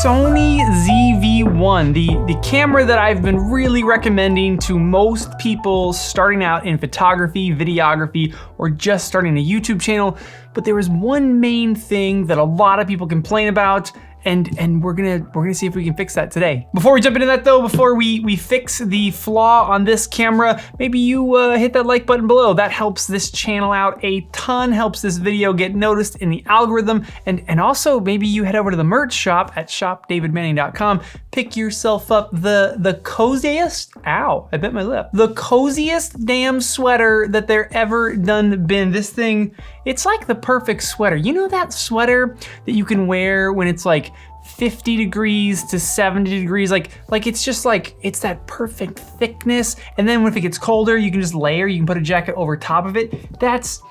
Sony ZV-1, the camera that I've been really recommending to most people starting out in photography, videography, or just starting a YouTube channel. But there was one main thing that a lot of people complain about, and we're gonna see if we can fix that today. Before we jump into that though, before we fix the flaw on this camera, maybe you hit that like button below. That helps this channel out a ton, helps this video get noticed in the algorithm, and also maybe you head over to the merch shop at shopdavidmanning.com, pick yourself up the coziest, ow, I bit my lip, the coziest damn sweater that there ever done been. This thing, it's like the perfect sweater. You know that sweater that you can wear when it's like 50 degrees to 70 degrees, like it's just like, it's that perfect thickness. And then if it gets colder, you can just layer, you can put a jacket over top of it. That's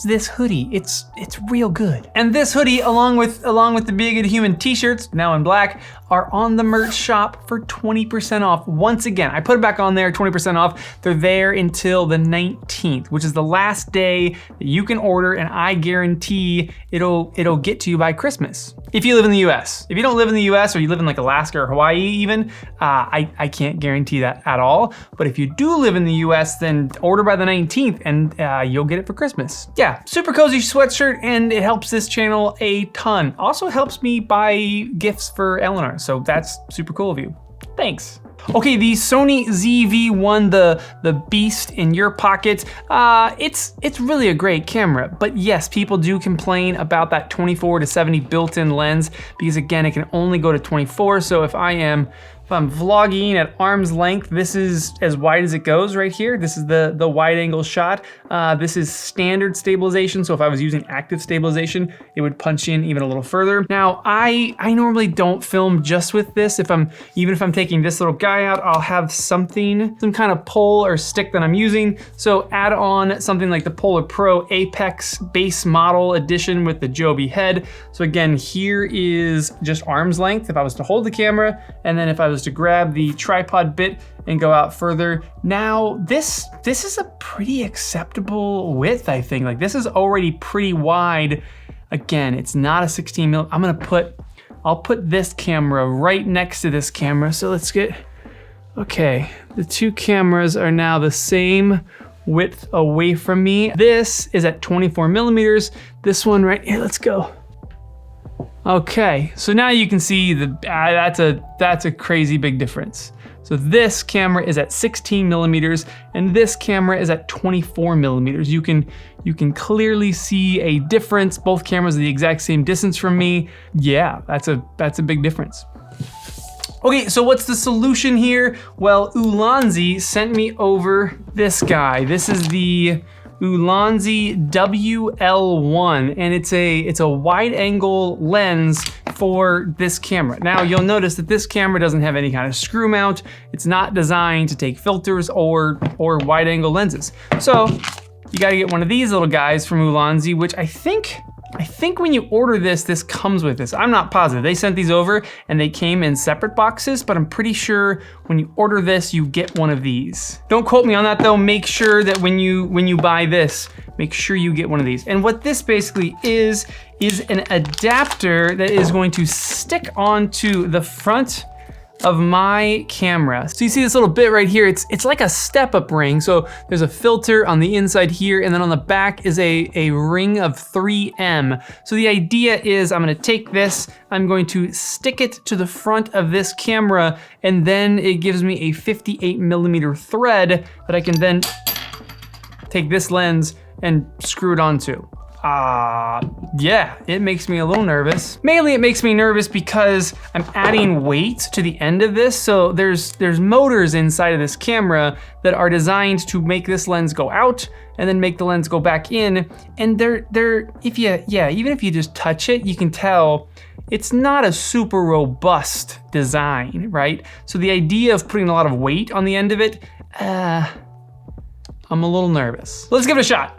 this hoodie. It's real good. And this hoodie, along with the Be a Good Human t-shirts, now in black, are on the merch shop for 20% off. Once again, I put it back on there, 20% off. They're there until the 19th, which is the last day that you can order, and I guarantee it'll get to you by Christmas. If you live in the US. If you don't live in the US, or you live in like Alaska or Hawaii even, I can't guarantee that at all. But if you do live in the US, then order by the 19th and you'll get it for Christmas. Yeah, super cozy sweatshirt, and it helps this channel a ton. Also helps me buy gifts for Eleanor, so that's super cool of you. Thanks. Okay, the Sony ZV-1, the beast in your pocket, it's really a great camera, but yes, people do complain about that 24 to 70 built-in lens, because again, it can only go to 24, so if I'm vlogging at arm's length, this is as wide as it goes right here. This is the wide angle shot. This is standard stabilization, so if I was using active stabilization, it would punch in even a little further. Now, I normally don't film just with this. Even if I'm taking this little guy out, I'll have some kind of pole or stick that I'm using. So add on something like the Polar Pro Apex base model edition with the Joby head. So again, here is just arm's length if I was to hold the camera, and then if I was to grab the tripod bit and go out further. Now, this is a pretty acceptable width, I think. Like, this is already pretty wide. Again, it's not a 16 mil. I'll put this camera right next to this camera. So let's get, okay, the two cameras are now the same width away from me. This is at 24 millimeters. This one right here, let's go. Okay, so now you can see that's a crazy big difference. So this camera is at 16 millimeters, and this camera is at 24 millimeters. You can clearly see a difference. Both cameras are the exact same distance from me. Yeah, that's a big difference. Okay, so what's the solution here? Well, Ulanzi sent me over this guy. This is the Ulanzi WL1, and it's a wide angle lens for this camera. Now you'll notice that this camera doesn't have any kind of screw mount. It's not designed to take filters or wide angle lenses. So you gotta get one of these little guys from Ulanzi, which I think when you order this comes with this. I'm not positive. They sent these over and they came in separate boxes, but I'm pretty sure when you order this, you get one of these. Don't quote me on that though. Make sure that when you buy this, make sure you get one of these. And what this basically is an adapter that is going to stick onto the front of my camera. So you see this little bit right here, it's like a step-up ring. So there's a filter on the inside here, and then on the back is a ring of 3M. So the idea is I'm gonna take this, I'm going to stick it to the front of this camera, and then it gives me a 58 millimeter thread that I can then take this lens and screw it onto. Yeah, it makes me a little nervous. Mainly it makes me nervous because I'm adding weight to the end of this. So there's motors inside of this camera that are designed to make this lens go out and then make the lens go back in. And even if you just touch it, you can tell it's not a super robust design, right? So the idea of putting a lot of weight on the end of it, I'm a little nervous. Let's give it a shot.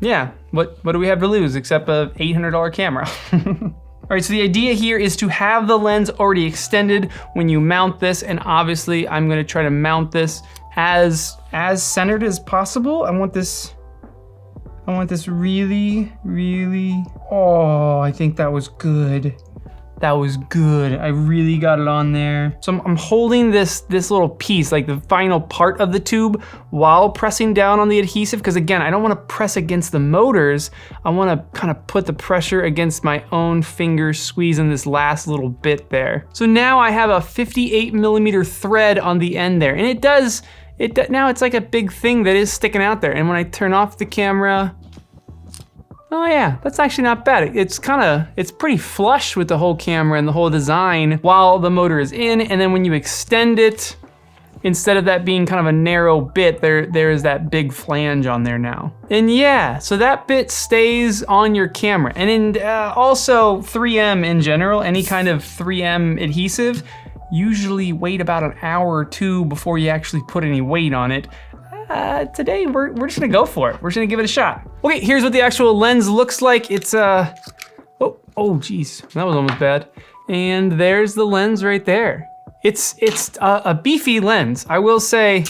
Yeah, what do we have to lose except a $800 camera? All right, so the idea here is to have the lens already extended when you mount this, and obviously I'm gonna try to mount this as centered as possible. I want this really, really, oh, I think that was good. That was good. I really got it on there. So I'm holding this little piece, like the final part of the tube, while pressing down on the adhesive, because again, I don't want to press against the motors. I want to kind of put the pressure against my own finger, squeezing this last little bit there. So now I have a 58mm thread on the end there, and now it's like a big thing that is sticking out there. And when I turn off the camera, oh yeah, that's actually not bad. It's pretty flush with the whole camera and the whole design while the motor is in, and then when you extend it, instead of that being kind of a narrow bit, there is that big flange on there now. And yeah, so that bit stays on your camera. And also 3M in general, any kind of 3M adhesive, usually wait about an hour or two before you actually put any weight on it. Today we're just gonna go for it. We're just gonna give it a shot. Okay, here's what the actual lens looks like. It's oh geez, that was almost bad. And there's the lens right there. It's a beefy lens. I will say,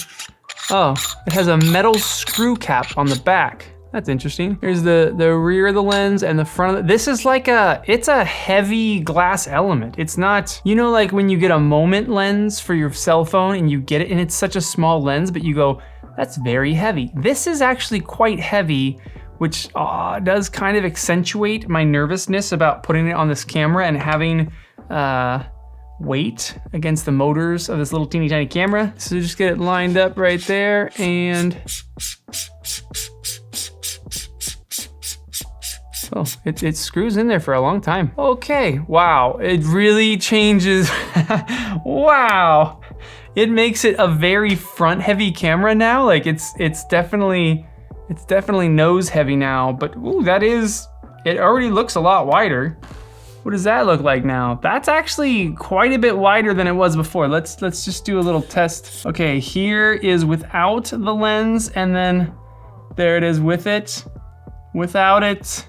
oh, it has a metal screw cap on the back. That's interesting. Here's the rear of the lens and the front of it. This is like it's a heavy glass element. It's not, you know, like when you get a Moment lens for your cell phone and you get it and it's such a small lens, but you go, that's very heavy. This is actually quite heavy, which does kind of accentuate my nervousness about putting it on this camera and having weight against the motors of this little teeny tiny camera. So just get it lined up right there and oh, it screws in there for a long time. Okay, wow, it really changes. Wow. It makes it a very front heavy camera now. Like it's definitely nose heavy now, but ooh, it already looks a lot wider. What does that look like now? That's actually quite a bit wider than it was before. Let's just do a little test. Okay, here is without the lens, and then there it is with it, without it,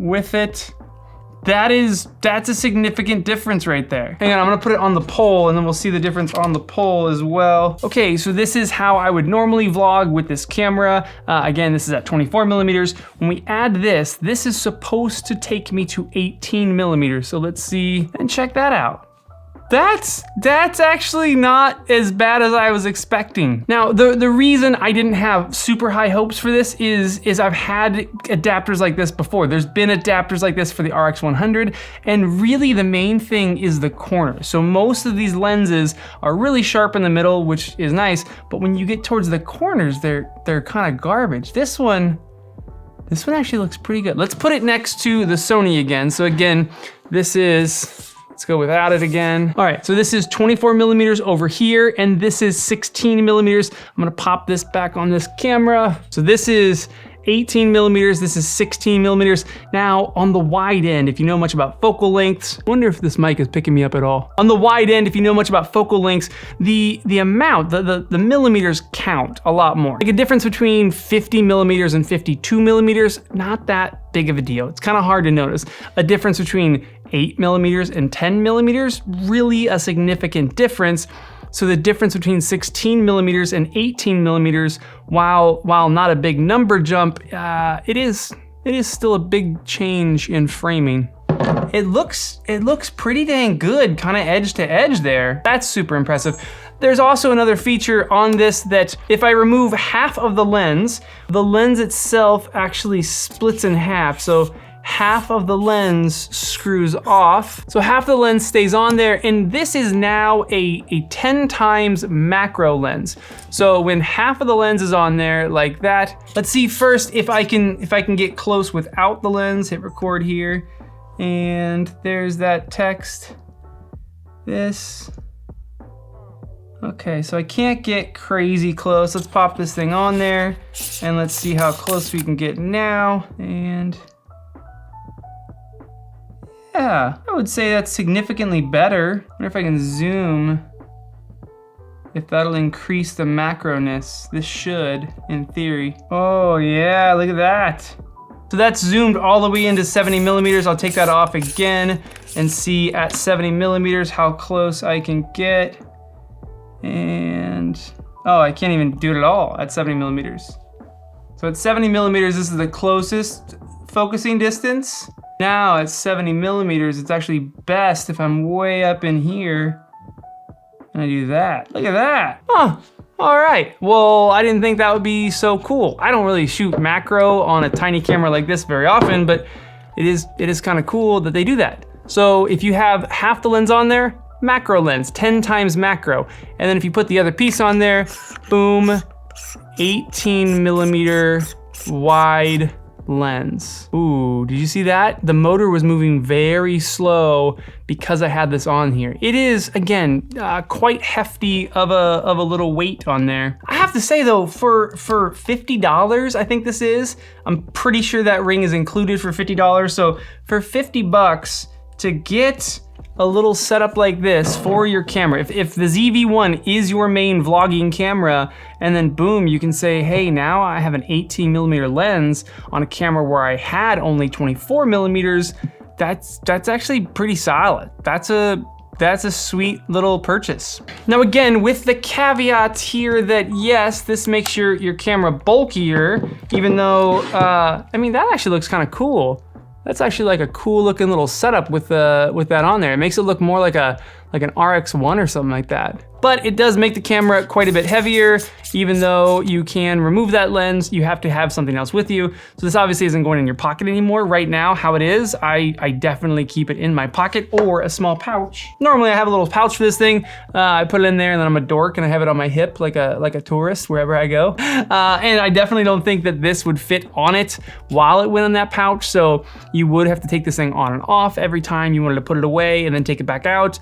with it. That's a significant difference right there. Hang on, I'm gonna put it on the pole and then we'll see the difference on the pole as well. Okay, so this is how I would normally vlog with this camera. Again, this is at 24mm. When we add this is supposed to take me to 18mm. So let's see and check that out. That's actually not as bad as I was expecting. Now, the reason I didn't have super high hopes for this is I've had adapters like this before. There's been adapters like this for the RX100, and really the main thing is the corner. So most of these lenses are really sharp in the middle, which is nice, but when you get towards the corners, they're kind of garbage. This one actually looks pretty good. Let's put it next to the Sony again. So again, this is, let's go without it again. All right, so this is 24mm over here, and this is 16mm. I'm gonna pop this back on this camera. So this is 18mm, this is 16mm. Now, on the wide end, if you know much about focal lengths, I wonder if this mic is picking me up at all. On the wide end, if you know much about focal lengths, the amount, the millimeters count a lot more. Like a difference between 50mm and 52mm, not that big of a deal. It's kind of hard to notice. A difference between 8mm and 10mm, really a significant difference. So the difference between 16mm and 18mm, while not a big number jump, it is still a big change in framing. It looks pretty dang good, kind of edge to edge there. That's super impressive. There's also another feature on this that if I remove half of the lens itself actually splits in half. So half of the lens screws off. So half the lens stays on there, and this is now a 10 times macro lens. So when half of the lens is on there like that, let's see first if I can get close without the lens. Hit record here, and there's that text. This. Okay, so I can't get crazy close. Let's pop this thing on there, and let's see how close we can get now. And yeah, I would say that's significantly better. I wonder if I can zoom, if that'll increase the macroness. This should, in theory. Oh yeah, look at that. So that's zoomed all the way into 70mm. I'll take that off again and see at 70mm how close I can get. And, oh, I can't even do it at all at 70mm. So at 70mm, this is the closest focusing distance. Now at 70 millimeters, it's actually best if I'm way up in here and I do that. Look at that. Huh. All right. Well, I didn't think that would be so cool. I don't really shoot macro on a tiny camera like this very often, but it is kind of cool that they do that. So if you have half the lens on there, macro lens, 10 times macro. And then if you put the other piece on there, boom, 18 millimeter wide lens. Ooh, did you see that? The motor was moving very slow because I had this on here. It is, again, quite hefty of a little weight on there. I have to say though, for $50, I think this is, I'm pretty sure that ring is included for $50. So for 50 bucks to get a little setup like this for your camera. If the ZV-1 is your main vlogging camera, and then boom, you can say, hey, now I have an 18 millimeter lens on a camera where I had only 24 millimeters, that's actually pretty solid. That's a sweet little purchase. Now again, with the caveat here that yes, this makes your camera bulkier, even though, I mean, that actually looks kind of cool. That's actually like a cool looking little setup with that on there. It makes it look more like an RX-1 or something like that. But it does make the camera quite a bit heavier. Even though you can remove that lens, you have to have something else with you. So this obviously isn't going in your pocket anymore. Right now, how it is, I definitely keep it in my pocket or a small pouch. Normally I have a little pouch for this thing. I put it in there and then I'm a dork and I have it on my hip like a tourist wherever I go. And I definitely don't think that this would fit on it while it went in that pouch. So you would have to take this thing on and off every time you wanted to put it away and then take it back out.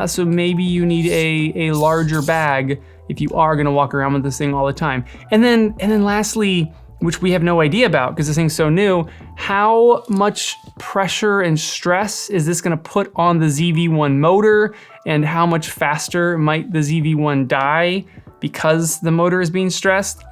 So maybe you need a larger bag if you are gonna walk around with this thing all the time. And then lastly, which we have no idea about because this thing's so new, how much pressure and stress is this gonna put on the ZV-1 motor, and how much faster might the ZV-1 die because the motor is being stressed?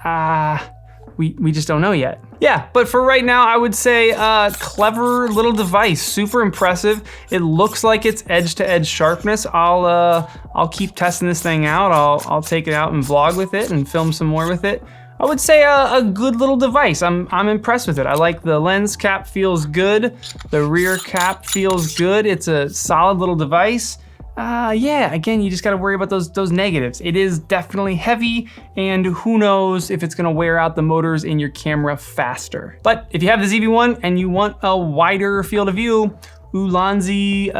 We just don't know yet. Yeah, but for right now, I would say clever little device, super impressive. It looks like it's edge-to-edge sharpness. I'll keep testing this thing out. I'll take it out and vlog with it and film some more with it. I would say a good little device. I'm impressed with it. I like the lens cap, feels good. The rear cap feels good. It's a solid little device. Yeah, again, you just gotta worry about those negatives. It is definitely heavy, and who knows if it's gonna wear out the motors in your camera faster. But if you have the ZV-1 and you want a wider field of view, Ulanzi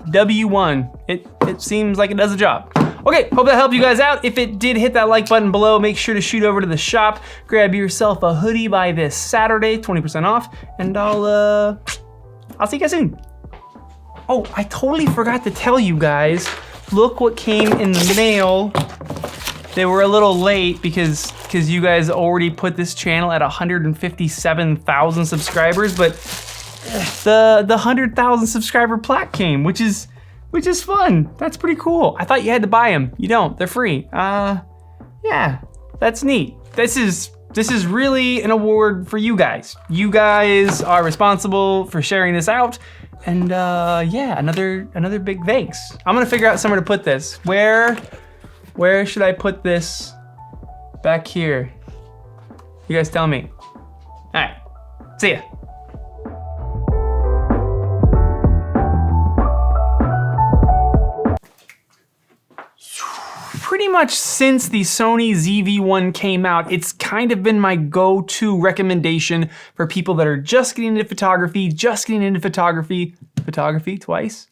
W1, it seems like it does the job. Okay, hope that helped you guys out. If it did, hit that like button below. Make sure to shoot over to the shop, grab yourself a hoodie by this Saturday, 20% off, and I'll see you guys soon. Oh, I totally forgot to tell you guys, look what came in the mail. They were a little late because you guys already put this channel at 157,000 subscribers, but the 100,000 subscriber plaque came, which is fun. That's pretty cool. I thought you had to buy them. You don't, they're free. Yeah, that's neat. This is really an award for you guys. You guys are responsible for sharing this out. And yeah, another big thanks. I'm gonna figure out somewhere to put this. Where should I put this? Back here. You guys tell me. All right, see ya. Pretty much since the Sony ZV-1 came out, it's kind of been my go-to recommendation for people that are just getting into photography, Photography twice?